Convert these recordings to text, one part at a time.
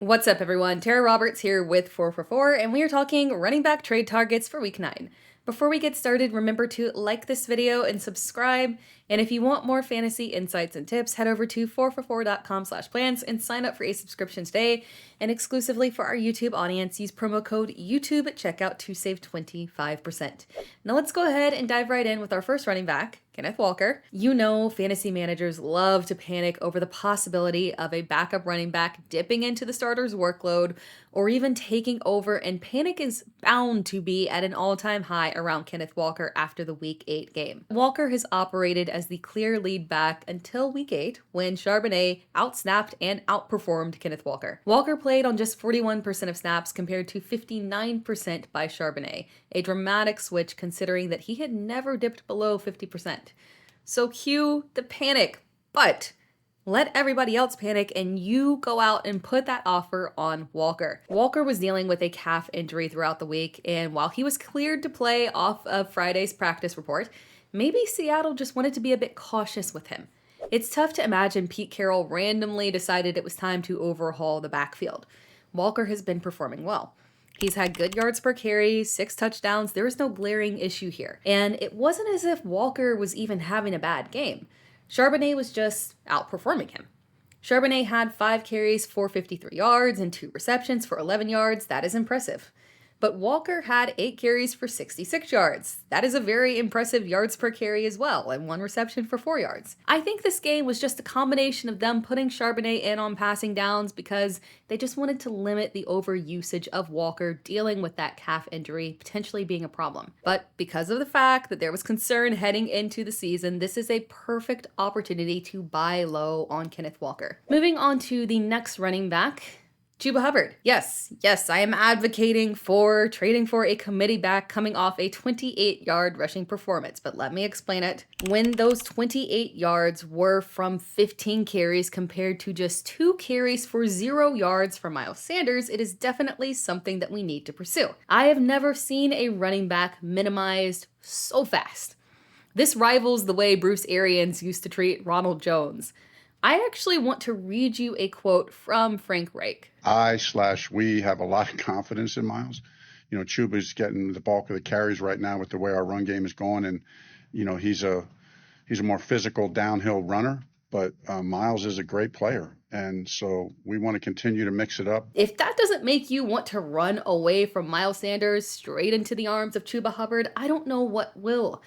What's up, everyone? Tera Roberts here with 444, and we are talking running back trade targets for Week 9. Before we get started, remember to like this video and subscribe. And if you want more fantasy insights and tips, head over to 444.com/plans and sign up for a subscription today. And exclusively for our YouTube audience, use promo code YouTube at checkout to save 25%. Now let's go ahead and dive right in with our first running back, Kenneth Walker. You know, fantasy managers love to panic over the possibility of a backup running back dipping into the starter's workload or even taking over, and panic is bound to be at an all-time high around Kenneth Walker after the Week 8 game. Walker has operated as the clear lead back until Week 8 when Charbonnet outsnapped and outperformed Kenneth Walker. Walker played on just 41% of snaps compared to 59% by Charbonnet, a dramatic switch considering that he had never dipped below 50%. So cue the panic, but let everybody else panic and you go out and put that offer on Walker. Walker was dealing with a calf injury throughout the week, and while he was cleared to play off of Friday's practice report, maybe Seattle just wanted to be a bit cautious with him. It's tough to imagine Pete Carroll randomly decided it was time to overhaul the backfield. Walker has been performing well. He's had good yards per carry, 6 touchdowns. There is no glaring issue here. And it wasn't as if Walker was even having a bad game. Charbonnet was just outperforming him. Charbonnet had 5 carries for 53 yards and 2 receptions for 11 yards. That is impressive. But Walker had 8 carries for 66 yards. That is a very impressive yards per carry as well, and 1 reception for 4 yards. I think this game was just a combination of them putting Charbonnet in on passing downs because they just wanted to limit the overusage of Walker dealing with that calf injury potentially being a problem. But because of the fact that there was concern heading into the season, this is a perfect opportunity to buy low on Kenneth Walker. Moving on to the next running back, Chuba Hubbard. Yes, I am advocating for trading for a committee back coming off a 28-yard rushing performance, but let me explain it. When those 28 yards were from 15 carries compared to just 2 carries for 0 yards for Miles Sanders, it is definitely something that we need to pursue. I have never seen a running back minimized so fast. This rivals the way Bruce Arians used to treat Ronald Jones. I actually want to read you a quote from Frank Reich. We have a lot of confidence in Miles. You know, Chuba's getting the bulk of the carries right now with the way our run game is going, and you know he's a more physical downhill runner. But Miles is a great player, and so we want to continue to mix it up. If that doesn't make you want to run away from Miles Sanders straight into the arms of Chuba Hubbard, I don't know what will.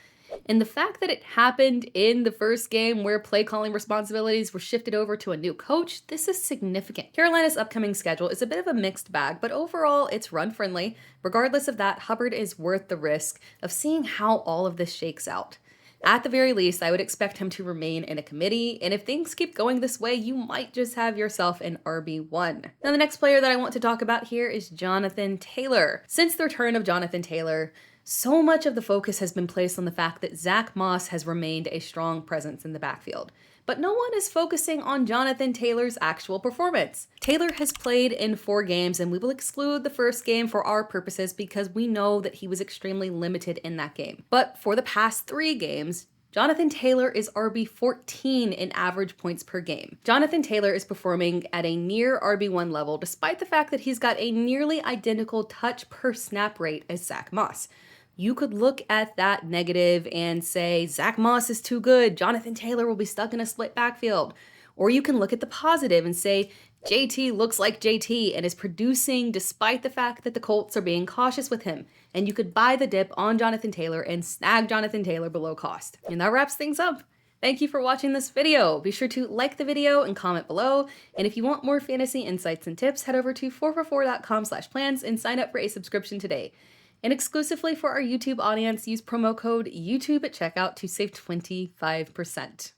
And the fact that it happened in the first game where play calling responsibilities were shifted over to a new coach, this is significant. Carolina's upcoming schedule is a bit of a mixed bag, but overall it's run friendly. Regardless of that, Hubbard is worth the risk of seeing how all of this shakes out. At the very least, I would expect him to remain in a committee, and if things keep going this way, you might just have yourself an RB1. Now, the next player that I want to talk about here is Jonathan Taylor. Since the return of Jonathan Taylor, so much of the focus has been placed on the fact that Zach Moss has remained a strong presence in the backfield. But no one is focusing on Jonathan Taylor's actual performance. Taylor has played in 4 games, and we will exclude the first game for our purposes because we know that he was extremely limited in that game. But for the past 3 games, Jonathan Taylor is RB14 in average points per game. Jonathan Taylor is performing at a near RB1 level despite the fact that he's got a nearly identical touch per snap rate as Zach Moss. You could look at that negative and say, Zach Moss is too good, Jonathan Taylor will be stuck in a split backfield. Or you can look at the positive and say, JT looks like JT and is producing despite the fact that the Colts are being cautious with him. And you could buy the dip on Jonathan Taylor and snag Jonathan Taylor below cost. And that wraps things up. Thank you for watching this video. Be sure to like the video and comment below. And if you want more fantasy insights and tips, head over to 444.com/plans and sign up for a subscription today. And exclusively for our YouTube audience, use promo code YouTube at checkout to save 25%.